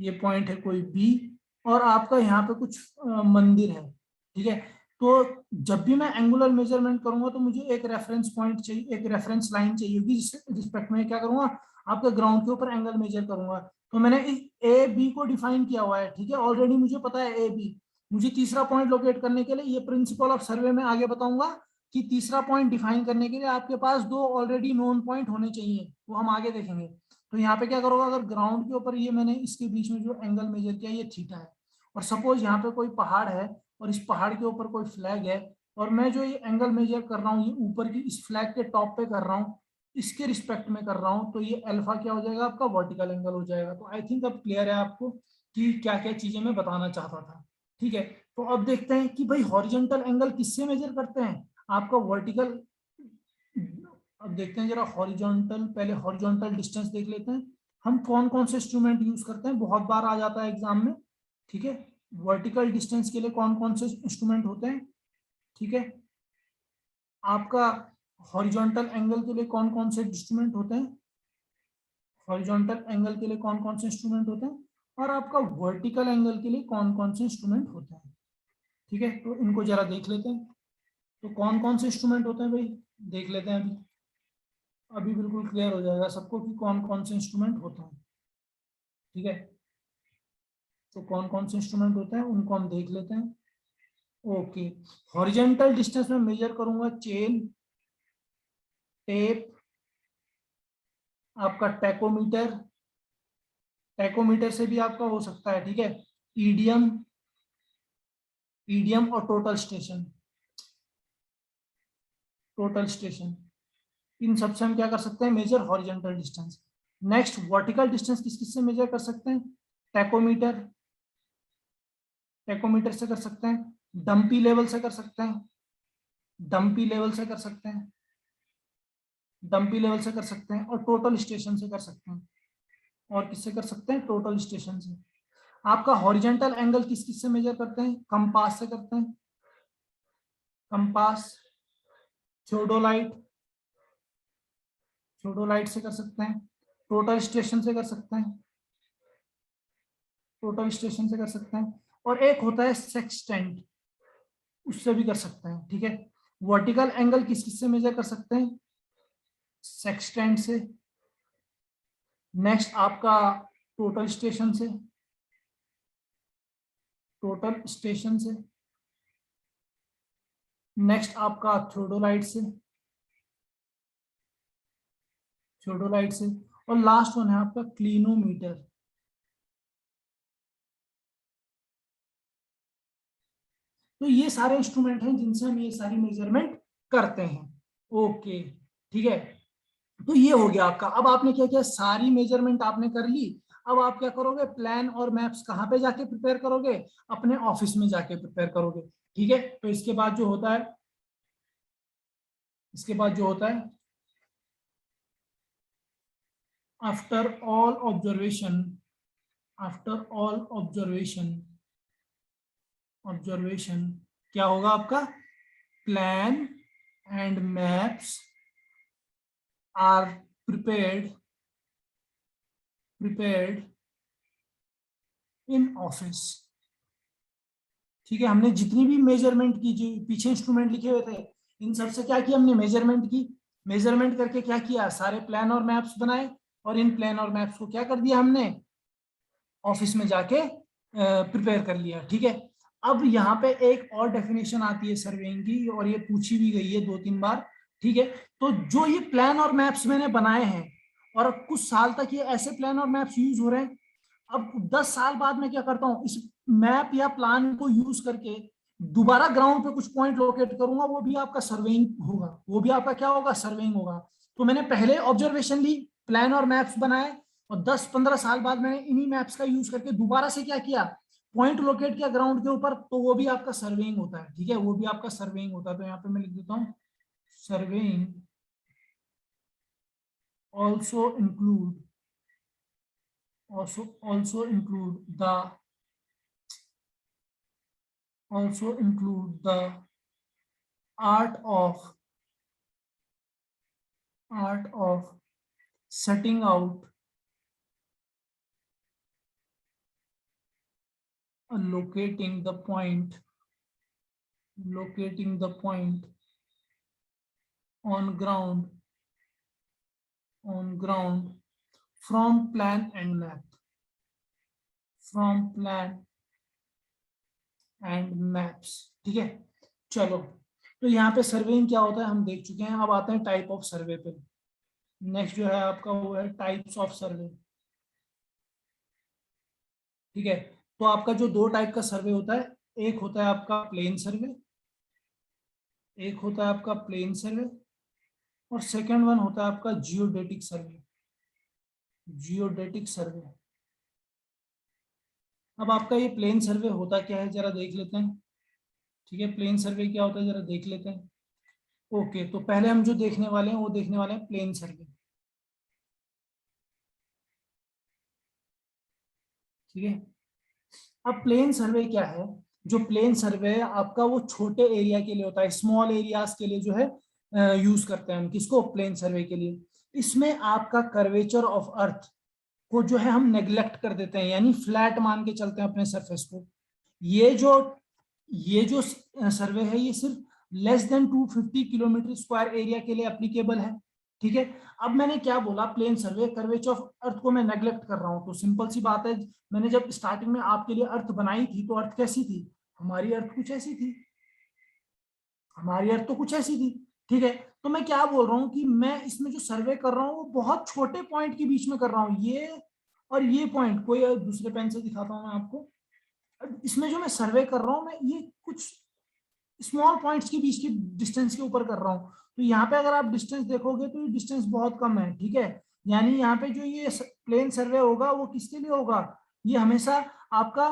ये पॉइंट है कोई बी, और आपका यहाँ पे कुछ मंदिर है, ठीक है। तो जब भी मैं एंगुलर मेजरमेंट करूंगा तो मुझे एक रेफरेंस पॉइंट चाहिए, एक रेफरेंस लाइन चाहिए होगी, जिससे रिस्पेक्ट में क्या करूंगा, आपके ग्राउंड के ऊपर एंगल मेजर करूंगा। तो मैंने ए बी को डिफाइन किया हुआ है, ठीक है, ऑलरेडी मुझे पता है ए बी। मुझे तीसरा पॉइंट लोकेट करने के लिए ये प्रिंसिपल ऑफ सर्वे में आगे बताऊंगा कि तीसरा पॉइंट डिफाइन करने के लिए आपके पास दो ऑलरेडी नोन पॉइंट होने चाहिए, वो हम आगे देखेंगे। तो यहाँ पे क्या करोगे, अगर ग्राउंड के ऊपर ये मैंने इसके बीच में जो एंगल मेजर किया ये थीटा है, और सपोज यहाँ पे कोई पहाड़ है और इस पहाड़ के ऊपर कोई फ्लैग है, और मैं जो ये एंगल मेजर कर रहा हूँ ये ऊपर की इस फ्लैग के टॉप पे कर रहा हूँ, इसके रिस्पेक्ट में कर रहा हूँ, तो ये अल्फा क्या हो जाएगा, आपका वर्टिकल एंगल हो जाएगा। तो आई थिंक अब क्लियर है आपको कि क्या क्या चीजें मैं बताना चाहता था, ठीक है। तो अब देखते हैं कि भाई हॉरिजॉन्टल एंगल किससे मेजर करते हैं, आपका वर्टिकल। अब देखते हैं जरा हॉरिजॉन्टल, पहले हॉरिजॉन्टल डिस्टेंस देख लेते हैं। हम कौन कौन से इंस्ट्रूमेंट यूज करते हैं, बहुत बार आ जाता है एग्जाम में, ठीक है। वर्टिकल डिस्टेंस के लिए कौन कौन से इंस्ट्रूमेंट होते हैं, ठीक है। आपका हॉरिजॉन्टल एंगल के लिए कौन कौन से इंस्ट्रूमेंट होते हैं, हॉरिजॉन्टल एंगल के लिए कौन कौन से इंस्ट्रूमेंट होते हैं, और आपका वर्टिकल एंगल के लिए कौन कौन से इंस्ट्रूमेंट होते हैं, ठीक है। तो इनको जरा देख लेते हैं। तो कौन कौन से इंस्ट्रूमेंट होते हैं भाई, देख लेते हैं अभी। अभी बिल्कुल क्लियर हो जाएगा सबको कि कौन कौन से इंस्ट्रूमेंट होते हैं, ठीक है। तो कौन कौन से इंस्ट्रूमेंट होते हैं उनको हम देख लेते हैं। ओके, हॉरिजॉन्टल डिस्टेंस में मेजर करूंगा चेन, टेप, आपका टैकोमीटर, टैकोमीटर से भी आपका हो सकता है, ठीक है। ईडियम, और टोटल स्टेशन, इन सबसे हम क्या कर सकते हैं, measure horizontal distance. Next vertical distance किस किस से मेजर कर सकते हैं, टैकोमीटर, से कर सकते हैं, डंपी लेवल से कर सकते हैं, डंपी लेवल से कर सकते हैं और टोटल स्टेशन से कर सकते हैं। और किससे कर सकते हैं? टोटल स्टेशन से। आपका हॉरिजेंटल एंगल किस किस से मेजर करते हैं? कंपास से करते हैं, कंपास, थियोडोलाइट, थियोडोलाइट से कर सकते हैं, टोटल स्टेशन से कर सकते हैं, टोटल स्टेशन से कर सकते हैं, और एक होता है सेक्सटेंट, उससे भी कर सकते हैं। ठीक है, वर्टिकल एंगल किस किस से मेजर कर सकते हैं? सेक्सटेंट से। नेक्स्ट आपका टोटल स्टेशन से, टोटल स्टेशन से। नेक्स्ट आपका थियोडोलाइट से, थियोडोलाइट से। और लास्ट वन है आपका क्लिनोमीटर। तो ये सारे इंस्ट्रूमेंट हैं जिनसे हम ये सारी मेजरमेंट करते हैं। ओके, ठीक है। तो ये हो गया आपका। अब आपने क्या किया, सारी मेजरमेंट आपने कर ली। अब आप क्या करोगे, प्लान और मैप्स कहाँ पे जाके प्रिपेयर करोगे? अपने ऑफिस में जाके प्रिपेयर करोगे। ठीक है, तो इसके बाद जो होता है, इसके बाद जो होता है, after all observation, after all observation, observation क्या होगा आपका? Plan and maps are prepared, prepared in office. ठीक है, हमने जितनी भी मेजरमेंट की, जो पीछे इंस्ट्रूमेंट लिखे हुए थे, इन सब से क्या किया हमने? मेजरमेंट की। मेजरमेंट करके क्या किया? सारे प्लान और मैप्स बनाए, और इन प्लान और मैप्स को क्या कर दिया हमने? ऑफिस में जाके प्रिपेयर कर लिया। ठीक है, अब यहाँ पे एक और डेफिनेशन आती है सर्वेइंग की, और ये पूछी भी गई है 2-3 बार। ठीक है, तो जो ये प्लान और मैप्स मैंने बनाए हैं, और कुछ साल तक ये ऐसे प्लान और मैप्स यूज हो रहे हैं, अब 10 साल बाद मैं क्या करता हूँ, इस मैप या प्लान को यूज करके दोबारा ग्राउंड पे कुछ पॉइंट लोकेट करूंगा, वो भी आपका सर्वेइंग होगा, वो भी आपका क्या होगा? सर्वेइंग होगा। तो मैंने पहले ऑब्जर्वेशन ली, प्लान और मैप्स बनाए, और 10-15 साल बाद मैंने इन्हीं मैप्स का यूज करके दोबारा से क्या किया? पॉइंट लोकेट किया ग्राउंड के ऊपर, तो वो भी आपका सर्वेइंग होता है। ठीक है, वो भी आपका सर्वेइंग होता है। तो यहाँ पे मैं लिख देता हूँ, surveying also include, also include the, also include the art of, art of setting out, locating the point, locating the point on ground, on ground from plan and map, from plan and maps। ठीक है, चलो, तो यहाँ पे surveying क्या होता है हम देख चुके हैं। अब आते हैं टाइप ऑफ सर्वे पे। नेक्स्ट जो है आपका वो है टाइप्स ऑफ सर्वे। ठीक है, तो आपका जो दो टाइप का सर्वे होता है, एक होता है आपका प्लेन सर्वे, एक होता है आपका प्लेन सर्वे, और सेकंड वन होता है आपका जियोडेटिक सर्वे, जियोडेटिक सर्वे। अब आपका ये प्लेन सर्वे होता क्या है जरा देख लेते हैं। ठीक है, प्लेन सर्वे क्या होता है जरा देख लेते हैं। ओके, तो पहले हम जो देखने वाले हैं वो देखने वाले हैं प्लेन सर्वे। ठीक है, अब प्लेन सर्वे क्या है? जो प्लेन सर्वे है आपका, वो छोटे एरिया के लिए होता है, स्मॉल एरियाज के लिए जो है यूज करते हैं हम किसको? प्लेन सर्वे के लिए। इसमें आपका कर्वेचर ऑफ अर्थ को जो है हम नेग्लेक्ट कर देते हैं, यानी फ्लैट मान के चलते हैं अपने सरफेस को। ये जो, ये जो सर्वे है ये सिर्फ less than 250 kilometre square area के लिए एप्लीकेबल है। ठीक है, अब मैंने क्या बोला? Plane survey, curvature of earth को मैं नेग्लेक्ट कर रहा हूं, तो सिंपल सी बात है, मैंने जब स्टार्टिंग में आपके लिए अर्थ बनाई थी, तो अर्थ कैसी थी? हमारी अर्थ कुछ ऐसी थी, हमारी अर्थ तो कुछ ऐसी थी। ठीक है, तो मैं क्या बोल रहा हूँ कि मैं इसमें जो सर्वे कर रहा हूँ वो बहुत छोटे पॉइंट के बीच में कर रहा हूँ, ये और ये पॉइंट। कोई दूसरे पेन से दिखाता हूँ मैं आपको। इसमें जो मैं सर्वे कर रहा हूँ, मैं ये कुछ स्मॉल पॉइंट्स के बीच की डिस्टेंस के ऊपर कर रहा हूँ। तो यहाँ पे अगर आप डिस्टेंस देखोगे तो ये डिस्टेंस बहुत कम है। ठीक है, यानी यहाँ पे जो ये प्लेन सर्वे होगा वो किसके लिए होगा? ये हमेशा आपका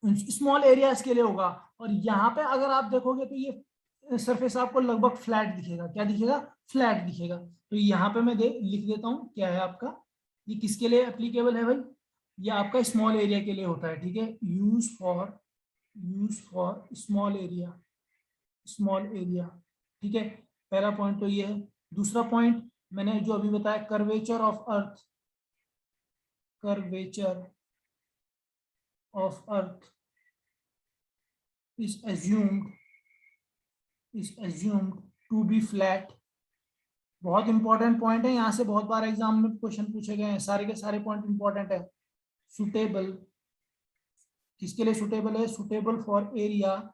स्मॉल एरियाज के लिए होगा। और यहाँ पे अगर आप देखोगे तो ये सरफेस आपको लगभग फ्लैट दिखेगा। क्या दिखेगा? फ्लैट दिखेगा। तो यहाँ पे मैं लिख देता हूँ क्या है आपका, ये किसके लिए एप्लीकेबल है भाई? ये आपका स्मॉल एरिया के लिए होता है, ठीक है। Use for small area, small area, ठीक है। पहला पॉइंट तो ये है। दूसरा पॉइंट मैंने जो अभी बताया, curvature of earth, curvature of earth is assumed to be flat। बहुत इंपॉर्टेंट पॉइंट है, यहाँ से बहुत बार एग्जाम में क्वेश्चन पूछे गए हैं, सारे के सारे पॉइंट इंपॉर्टेंट है। सुटेबल, किसके लिए सुटेबल है? Suitable for area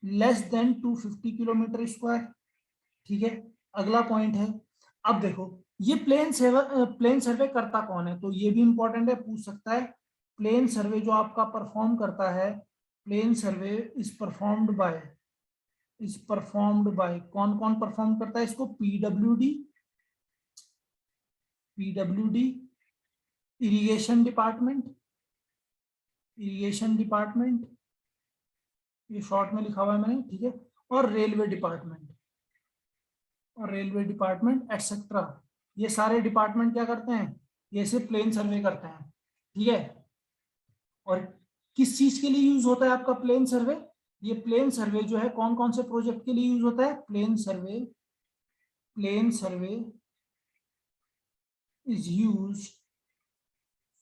less than 250 kilometre square, ठीक है। अगला पॉइंट है, अब देखो ये प्लेन सर्वे करता कौन है, तो ये भी इंपॉर्टेंट है, पूछ सकता है। प्लेन सर्वे जो आपका परफॉर्म करता है, plane survey is performed by कौन कौन परफॉर्म करता है इसको? पीडब्ल्यूडी, इरिगेशन डिपार्टमेंट, ये शॉर्ट में लिखा हुआ है मैंने, ठीक है। और रेलवे डिपार्टमेंट एटसेट्रा। ये सारे डिपार्टमेंट क्या करते हैं? ये सिर्फ प्लेन सर्वे करते हैं, ठीक है। और किस चीज के लिए यूज होता है आपका प्लेन सर्वे? ये प्लेन सर्वे जो है कौन कौन से प्रोजेक्ट के लिए यूज होता है? Plane survey is used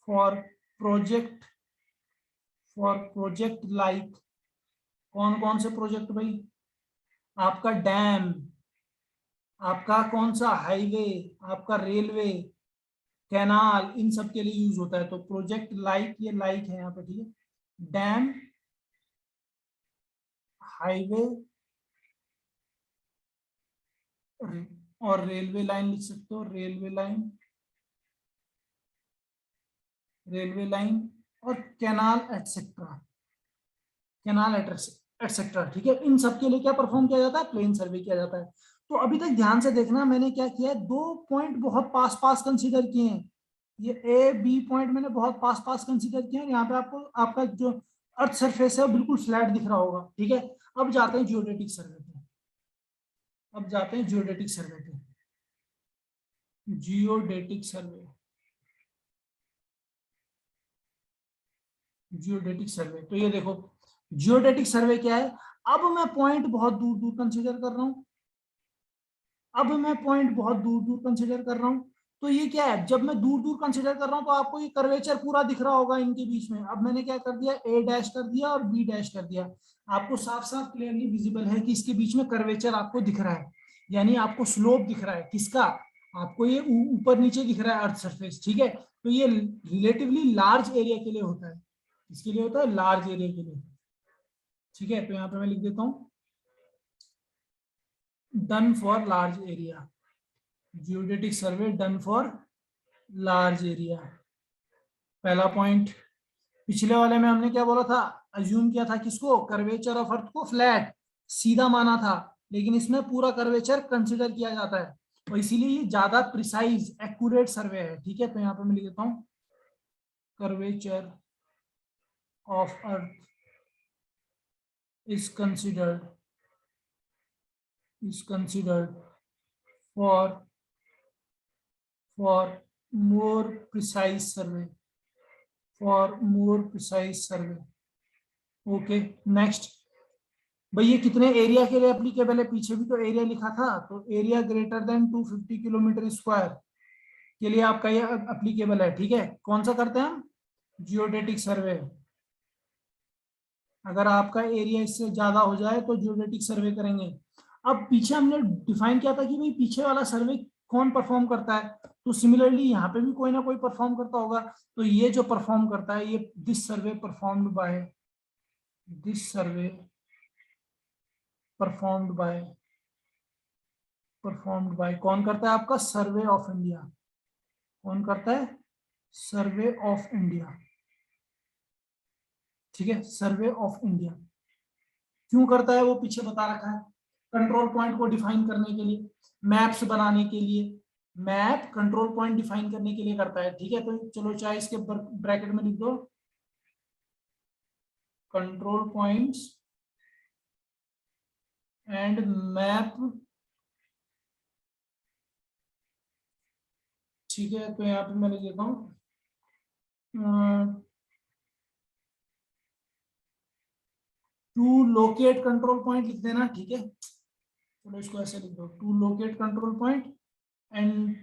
for project like, कौन कौन से प्रोजेक्ट भाई? आपका डैम, आपका कौन सा हाईवे, आपका रेलवे, कैनाल, इन सब के लिए यूज होता है। तो प्रोजेक्ट लाइक, ये लाइक है यहाँ पे, ठीक है। डैम, हाईवे और रेलवे लाइन लिख सकते हो, रेलवे लाइन और कैनाल एटसेट्रा, ठीक है। इन सब के लिए क्या परफॉर्म किया जाता है? प्लेन सर्वे किया जाता है। तो अभी तक ध्यान से देखना, मैंने क्या किया है, 2 पॉइंट बहुत पास पास कंसीडर किए हैं। ये ए बी पॉइंट मैंने बहुत पास पास कंसीडर किए हैं। यहाँ पे आपको आपका जो अर्थ सरफेस है वो बिल्कुल फ्लैट दिख रहा होगा, ठीक है। अब जाते हैं जियोडेटिक सर्वे पे, जियोडेटिक सर्वे। तो ये देखो, जियोडेटिक सर्वे क्या है? अब मैं पॉइंट बहुत दूर दूर कंसीडर कर रहा हूं, तो ये क्या है? जब मैं दूर दूर कंसीडर कर रहा हूं तो आपको ये कर्वेचर पूरा दिख रहा होगा इनके बीच में। अब मैंने क्या कर दिया, ए डैश कर दिया और बी डैश कर दिया। आपको साफ साफ क्लियरली विजिबल है कि इसके बीच में कर्वेचर आपको दिख रहा है, यानी आपको स्लोप दिख रहा है। किसका? आपको ये ऊपर नीचे दिख रहा है अर्थ सरफेस, ठीक है। तो ये रिलेटिवली लार्ज एरिया के लिए होता है। इसके लिए होता है लार्ज एरिया के लिए, ठीक है। तो यहाँ पे मैं लिख देता हूँ done for large area, geodetic survey done for large area. पहला पॉइंट, पिछले वाले में हमने क्या बोला था? अज्यूम किया था किसको? कर्वेचर ऑफ अर्थ को फ्लैट, सीधा माना था। लेकिन इसमें पूरा कर्वेचर कंसिडर किया जाता है, और इसीलिए ये ज्यादा प्रिसाइज एक्यूरेट सर्वे है, ठीक है। तो यहाँ पे मैं लिख देता हूँ curvature of earth is considered for more precise survey, okay. Next भाई, ये कितने एरिया के लिए एप्लीकेबल है? पीछे भी तो एरिया लिखा था, तो area greater than 250 kilometre square के लिए आपका ये एप्लीकेबल है, ठीक है। कौन सा करते हैं हम? जियोडेटिक सर्वे। अगर आपका एरिया इससे ज्यादा हो जाए तो जियोडेटिक सर्वे करेंगे। अब पीछे हमने डिफाइन किया था कि भाई पीछे वाला सर्वे कौन परफॉर्म करता है, तो सिमिलरली यहाँ पे भी कोई ना कोई परफॉर्म करता होगा। तो ये जो परफॉर्म करता है, ये दिस सर्वे परफॉर्म्ड बाय कौन करता है? आपका सर्वे ऑफ इंडिया। कौन करता है? सर्वे ऑफ इंडिया, ठीक है। सर्वे ऑफ इंडिया क्यों करता है वो पीछे बता रखा है। कंट्रोल पॉइंट को डिफाइन करने के लिए, मैप्स बनाने के लिए, मैप कंट्रोल पॉइंट डिफाइन करने के लिए करता है, ठीक है। तो चलो चाहे इसके ब्रैकेट में लिख दो कंट्रोल पॉइंट्स एंड मैप, ठीक है, तो यहाँ पे मैं लिख देता हूँ टू लोकेट कंट्रोल पॉइंट लिख देना, ठीक है, चलो इसको ऐसे लिख दो, to locate control point and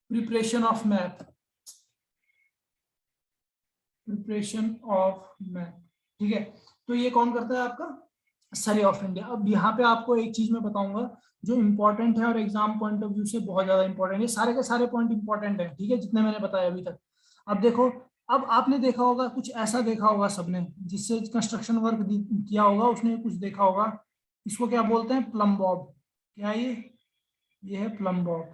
preparation of map, preparation of map, ठीक है। तो ये कौन करता है आपका, सर्वे ऑफ इंडिया। अब यहाँ पे आपको एक चीज मैं बताऊंगा जो इंपॉर्टेंट है और एग्जाम पॉइंट ऑफ व्यू से बहुत ज्यादा इंपॉर्टेंट है, सारे के सारे पॉइंट इंपॉर्टेंट है, ठीक है, जितने मैंने बताया अभी तक। अब देखो, अब आपने देखा होगा कुछ ऐसा, देखा होगा सबने जिससे कंस्ट्रक्शन वर्क किया होगा उसने कुछ देखा होगा, इसको क्या बोलते हैं, प्लम बॉब। क्या ये है प्लम बॉब,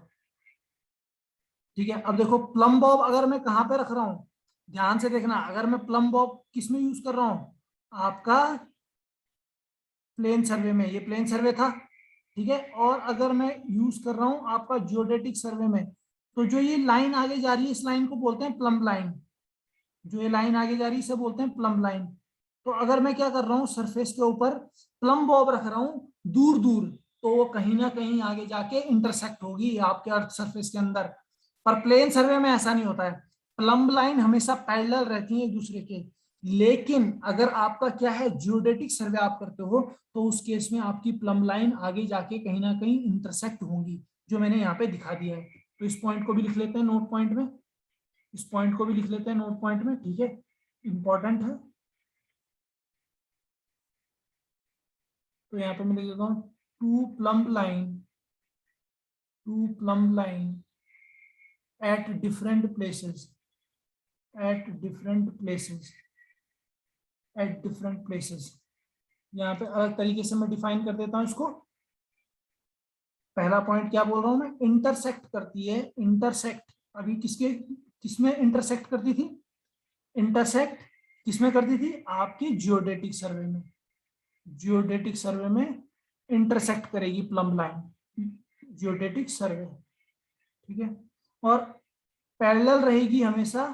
ठीक है। अब देखो प्लम बॉब अगर मैं कहाँ पे रख रहा हूँ, ध्यान से देखना, अगर मैं प्लम बॉब किस में यूज कर रहा हूँ, आपका प्लेन सर्वे में, ये प्लेन सर्वे था, ठीक है। और अगर मैं यूज कर रहा हूं आपका जियोडेटिक सर्वे में, तो जो ये लाइन आगे जा रही है इस लाइन को बोलते हैं प्लम लाइन, जो ये लाइन आगे जा रही है इसे बोलते हैं प्लम लाइन। तो अगर मैं क्या कर रहा हूँ, सरफेस के ऊपर प्लम बॉब रख रहा हूँ दूर दूर, तो वो कहीं ना कहीं आगे जाके इंटरसेक्ट होगी आपके अर्थ सरफेस के अंदर। पर प्लेन सर्वे में ऐसा नहीं होता है, प्लम लाइन हमेशा पैरेलल रहती है एक दूसरे के। लेकिन अगर आपका क्या है, जियोडेटिक सर्वे आप करते हो, तो उस केस में आपकी प्लम लाइन आगे जाके कहीं ना कहीं इंटरसेक्ट होंगी, जो मैंने यहाँ पे दिखा दिया है। तो इस पॉइंट को भी लिख लेते हैं नोट पॉइंट में, इस पॉइंट को भी लिख लेते हैं नोट पॉइंट में, ठीक है, इंपॉर्टेंट है। तो यहाँ पे मैं लिख देता हूँ to plumb line, to plumb line at different places, at different places, at different places. यहाँ पे अलग तरीके से मैं डिफाइन कर देता हूँ इसको। पहला पॉइंट क्या बोल रहा हूं मैं, इंटरसेक्ट करती है, इंटरसेक्ट अभी किसके किसमें इंटरसेक्ट करती थी, इंटरसेक्ट किसमें करती थी, आपकी जियोडेटिक सर्वे में, जियोडेटिक सर्वे में इंटरसेक्ट करेगी प्लम लाइन, जियोडेटिक सर्वे, ठीक है। और पैरेलल रहेगी हमेशा,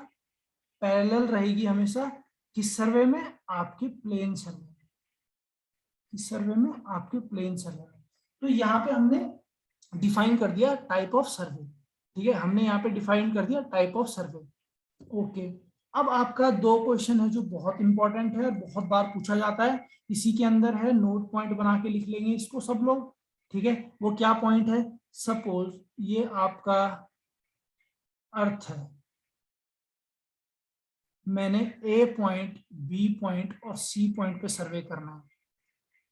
पैरेलल रहेगी हमेशा किस सर्वे में, आपके प्लेन सर्वे, किस सर्वे में, आपके प्लेन सर्वे में। तो यहाँ पे हमने डिफाइन कर दिया टाइप ऑफ सर्वे, ठीक है, हमने यहाँ पे डिफाइन कर दिया टाइप ऑफ सर्वे, ओके। अब आपका दो क्वेश्चन है जो बहुत इंपॉर्टेंट है और बहुत बार पूछा जाता है, इसी के अंदर है, नोट पॉइंट बना के लिख लेंगे इसको सब लोग, ठीक है। वो क्या पॉइंट है, सपोज ये आपका अर्थ है, मैंने ए पॉइंट, बी पॉइंट और सी पॉइंट पे सर्वे करना है।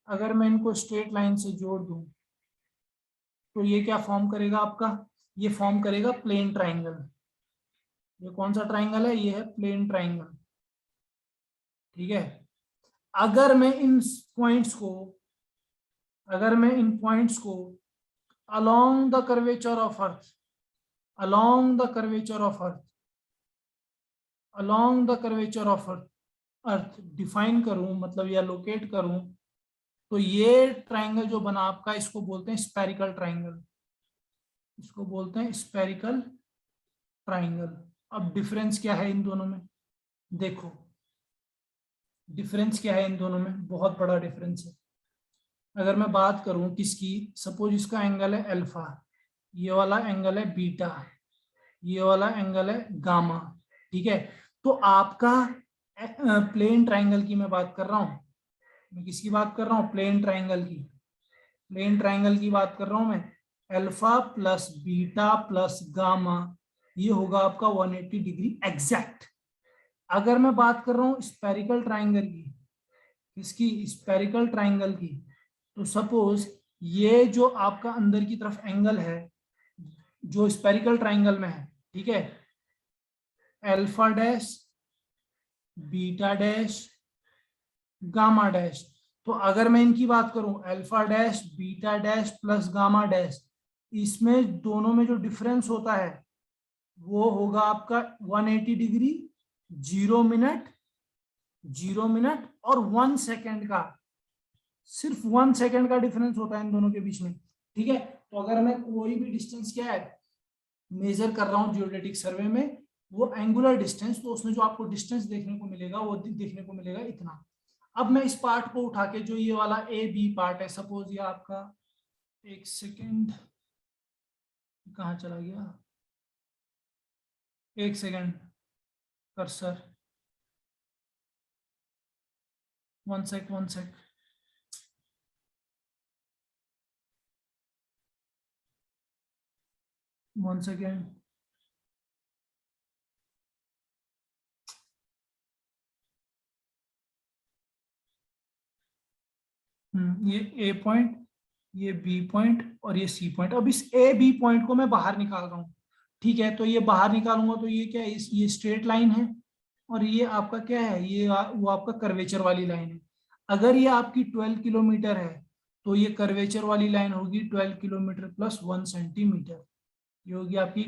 अगर मैं इनको स्ट्रेट लाइन से जोड़ दूं तो ये क्या फॉर्म करेगा आपका, ये फॉर्म करेगा प्लेन ट्राइंगल। ये कौन सा ट्राइंगल है, ये है प्लेन ट्राइंगल, ठीक है। अगर मैं इन पॉइंट्स को, अगर मैं इन पॉइंट्स को along the curvature of earth, along the curvature of earth, along the curvature of earth define करूं, मतलब या लोकेट करूं, तो ये ट्राइंगल जो बना आपका, इसको बोलते हैं स्पेरिकल ट्राइंगल, इसको बोलते हैं स्पेरिकल ट्राइंगल। अब डिफरेंस क्या है इन दोनों में, देखो डिफरेंस क्या है इन दोनों में, बहुत बड़ा डिफरेंस है। अगर मैं बात करूं किसकी, सपोज इसका एंगल है अल्फा, ये वाला एंगल है बीटा, ये वाला एंगल है गामा, ठीक है। तो आपका प्लेन ट्राइंगल की मैं बात कर रहा हूं, मैं किसकी बात कर रहा हूं, प्लेन ट्राइंगल की, प्लेन ट्राइंगल की बात कर रहा हूं मैं। Alpha plus beta plus gamma, ये होगा आपका 180 डिग्री एग्जैक्ट। अगर मैं बात कर रहा हूं स्पेरिकल ट्राइंगल की, किसकी, स्पेरिकल ट्राइंगल की, तो सपोज ये जो आपका अंदर की तरफ एंगल है जो स्पेरिकल ट्राइंगल में है, ठीक है, alpha dash, beta dash, gamma dash. तो अगर मैं इनकी बात करूं alpha dash, beta dash plus gamma dash, इसमें दोनों में जो डिफरेंस होता है वो होगा आपका 180 डिग्री, 0 मिनट, 0 मिनट और 1 सेकेंड का, सिर्फ 1 सेकेंड का डिफरेंस होता है इन दोनों के बीच में, ठीक है। तो अगर मैं कोई भी डिस्टेंस क्या है मेजर कर रहा हूँ जियोडेटिक सर्वे में, वो एंगुलर डिस्टेंस, तो उसमें जो आपको डिस्टेंस देखने को मिलेगा वो देखने को मिलेगा इतना। अब मैं इस पार्ट को उठा के, जो ये वाला ए बी पार्ट है, सपोज ये आपका, एक सेकेंड कहाँ चला गया, एक second cursor, one sec one second. ये ए पॉइंट, ये बी पॉइंट और ये सी पॉइंट। अब इस ए बी पॉइंट को मैं बाहर निकाल रहा हूँ, ठीक है। तो ये बाहर निकालूंगा तो ये क्या है, ये स्ट्रेट लाइन है, और ये आपका क्या है, ये वो आपका कर्वेचर वाली लाइन है। अगर ये आपकी 12 किलोमीटर है तो ये कर्वेचर वाली लाइन होगी 12 किलोमीटर प्लस 1 सेंटीमीटर। ये होगी आपकी,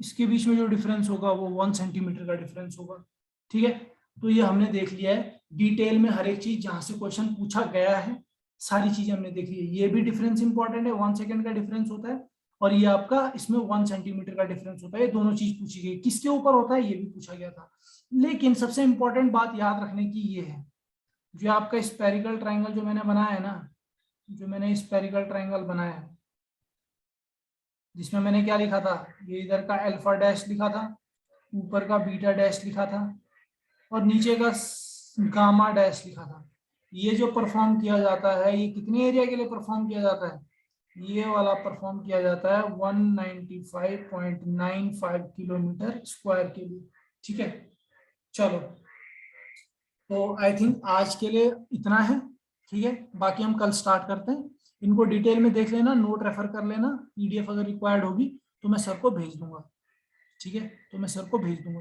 इसके बीच में जो डिफरेंस होगा वो 1 सेंटीमीटर का डिफरेंस होगा, ठीक है। तो ये हमने देख लिया है डिटेल में, हर एक चीज जहां से क्वेश्चन पूछा गया है सारी चीजें हमने देख ली है। ये भी डिफरेंस इंपॉर्टेंट है, 1 सेकंड का डिफरेंस होता है, और ये आपका इसमें 1 सेंटीमीटर का डिफरेंस होता है। ये दोनों चीज पूछी गई, किसके ऊपर होता है ये भी पूछा गया था। लेकिन सबसे इंपॉर्टेंट बात याद रखने की ये है, जो आपका स्पेरिकल ट्राइंगल जो मैंने बनाया है ना, जो मैंने स्पेरिकल ट्राइंगल बनाया है, जिसमें मैंने क्या लिखा था, ये इधर का अल्फा डैश लिखा था, ऊपर का बीटा डैश लिखा था, और नीचे का गामा डैश लिखा था। ये जो परफॉर्म किया जाता है, ये कितने एरिया के लिए परफॉर्म किया जाता है, ये वाला परफॉर्म किया जाता है 195.95 किलोमीटर स्क्वायर के लिए, ठीक है। चलो, तो आई थिंक आज के लिए इतना है, ठीक है। बाकी हम कल स्टार्ट करते हैं। इनको डिटेल में देख लेना, नोट रेफर कर लेना, पीडीएफ अगर रिक्वायर्ड होगी तो मैं सर को भेज दूंगा, ठीक है। तो मैं सर को भेज दूंगा।